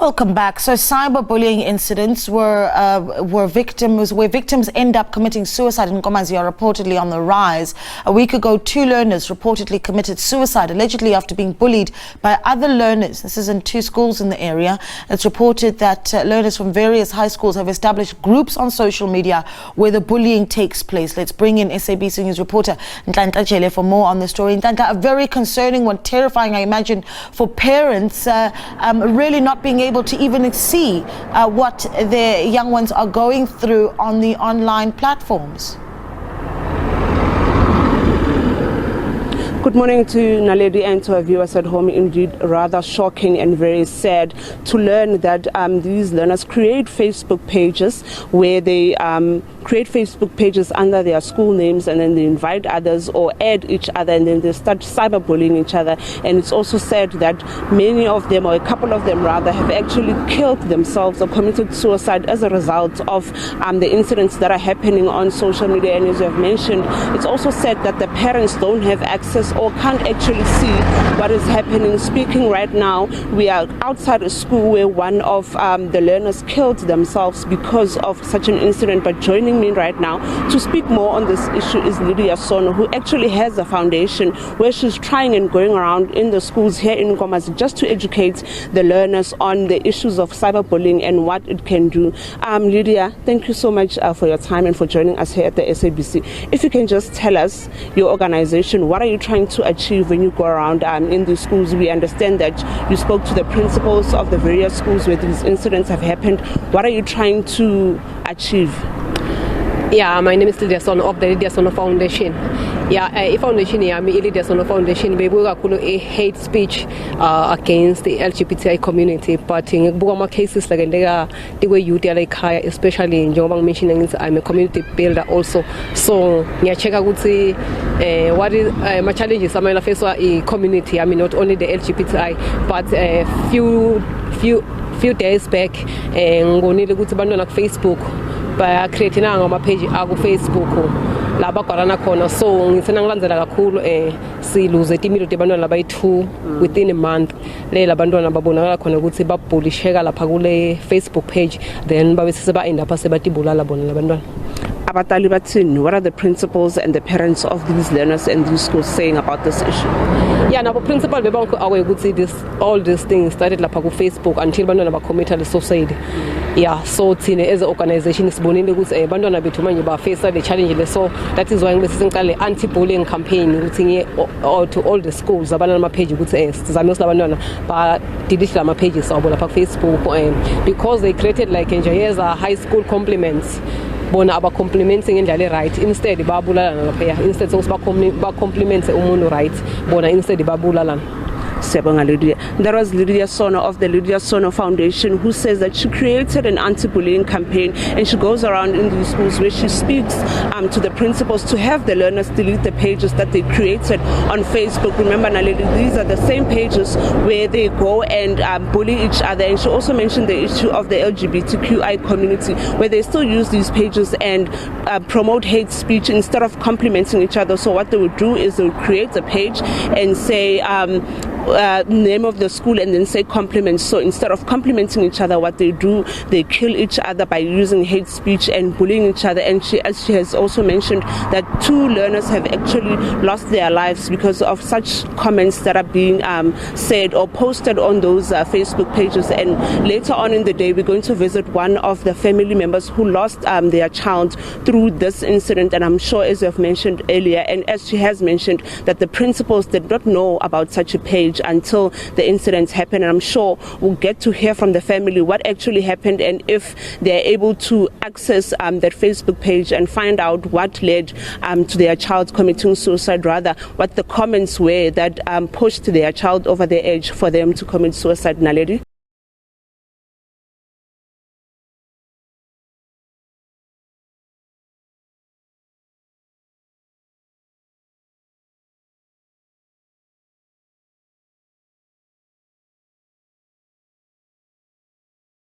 Welcome back. So cyberbullying incidents where victims end up committing suicide in Nkomazi are reportedly on the rise. A week ago, 2 learners reportedly committed suicide, allegedly after being bullied by other learners. This is in 2 schools in the area. It's reported that learners from various high schools have established groups on social media where the bullying takes place. Let's bring in SABC News reporter Nhlanhla Jele for more on the story. Nhlanhla, a very concerning one, terrifying, I imagine, for parents, really not being able to even see what their young ones are going through on the online platforms. Good morning to Naledi and to our viewers at home. Indeed, rather shocking and very sad to learn that these learners create Facebook pages where they create Facebook pages under their school names, and then they invite others or add each other, and then they start cyberbullying each other. And it's also said that many of them, or a couple of them rather, have actually killed themselves or committed suicide as a result of the incidents that are happening on social media. And as you have mentioned, it's also said that the parents don't have access or can't actually see what is happening. Speaking right now, we are outside a school where one of the learners killed themselves because of such an incident. But joining me right now to speak more on this issue is Lydia Sono, who actually has a foundation where she's trying and going around in the schools here in Nkomazi just to educate the learners on the issues of cyberbullying and what it can do. Lydia, thank you so much for your time and for joining us here at the SABC. If you can just tell us your organization, what are you trying to achieve when you go around in the schools? We understand that you spoke to the principals of the various schools where these incidents have happened. What are you trying to achieve? Yeah, my name is Lydia Sono of the Lydia Sono Foundation. Yeah, a foundation here, Lydia Sono Foundation, we work a hate speech against the LGBTI community. But in Bugama cases like the way you deal like especially in Jobang mentioning, I'm a community builder also. So yeah, check out what is my challenges. I'm a face a community. I mean, not only the LGBTI, but few days back, and go need to go to Facebook. By creating a page on Facebook, la bakwarana khona, so ngitsena ngilandzela kakhulu si lose timilo tebantwana labayi2 within a month. Le labantwana babonakala khona ukuthi babhulisheka lapha kule Facebook page, then babe seba end up sebatibulala bona labantwana. What are the principals and the parents of these learners and these schools saying about this issue? Yeah, now principal bebonke aware would see this, all these things started lapha ku Facebook until bantwana bakommitted suicide. Yeah, so as an organization is born in the goods bantwana bethu manje ba face the challenge. So that is why we sincale anti-bullying campaign ukuthi to all the schools abana ama page ukuthi sizame silabantwana ba delete ama pages abo lapha ku Facebook, because they created like enjoyers high school compliments. Bona aba complimenting ngendlela right, instead babulalana lapha, instead sokuthi ba compliment umuntu right, bona instead babulalana. There was Lydia Sono of the Lydia Sono Foundation, who says that she created an anti-bullying campaign, and she goes around in these schools where she speaks to the principals to have the learners delete the pages that they created on Facebook. Remember, Naledi, these are the same pages where they go and bully each other. And she also mentioned the issue of the LGBTQI community, where they still use these pages and promote hate speech instead of complimenting each other. So what they would do is they would create a page and say name of the school and then say compliments. So instead of complimenting each other, what they do, they kill each other by using hate speech and bullying each other. And as she has also mentioned, that 2 learners have actually lost their lives because of such comments that are being said or posted on those Facebook pages. And later on in the day, we're going to visit one of the family members who lost their child through this incident. And I'm sure, as you have mentioned earlier, and as she has mentioned, that the principals did not know about such a page until the incidents happened. And I'm sure we'll get to hear from the family what actually happened and if they're able to access that Facebook page and find out what led to their child committing suicide, rather what the comments were that pushed their child over the edge for them to commit suicide. Naledi?